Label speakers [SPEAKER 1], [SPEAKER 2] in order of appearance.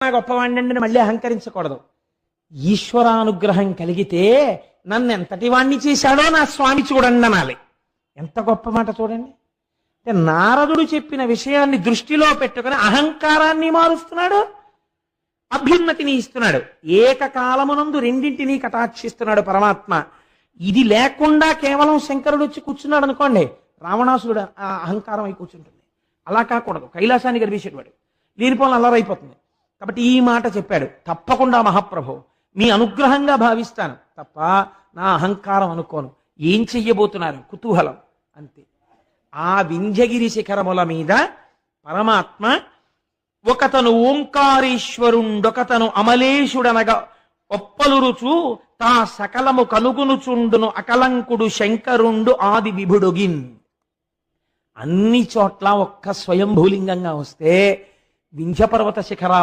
[SPEAKER 1] గొప్పవాణ్ణి మళ్ళీ అహంకరించకూడదు. ఈశ్వరానుగ్రహం కలిగితే నన్ను ఎంతటి వాణ్ణి చేశాడో నా స్వామి చూడండి అనాలి. ఎంత గొప్ప మాట చూడండి. అంటే నారదుడు చెప్పిన విషయాన్ని దృష్టిలో పెట్టుకుని అహంకారాన్ని మారుస్తున్నాడు, అభ్యున్నతిని ఇస్తున్నాడు. ఏకకాలమునందు రెండింటినీ కటాక్షిస్తున్నాడు పరమాత్మ. ఇది లేకుండా కేవలం శంకరుడు వచ్చి కూర్చున్నాడు అనుకోండి, రావణాసురుడు అహంకారం అయి కూర్చుంటుంది. అలా కాకూడదు. కైలాసాన్ని గర్భించేవాడు లేనిపోలను అల్లరైపోతుంది. కాబట్టి ఈ మాట చెప్పాడు. తప్పకుండా మహాప్రభు మీ అనుగ్రహంగా భావిస్తాను తప్ప నా అహంకారం అనుకోను. ఏం చెయ్యబోతున్నారు కుతూహలం అంతే. ఆ వింధ్యగిరి శిఖరముల మీద పరమాత్మ ఒకతను ఓంకారేశ్వరుండొకతను అమలేశుడనగా ఒప్పలురుచు తా సకలము కనుగునుచుండును అకలంకుడు శంకరుండు ఆది విభుడుగిన్. అన్ని చోట్ల ఒక్క స్వయంభూలింగంగా వస్తే వింధ్యపర్వత శిఖరాలు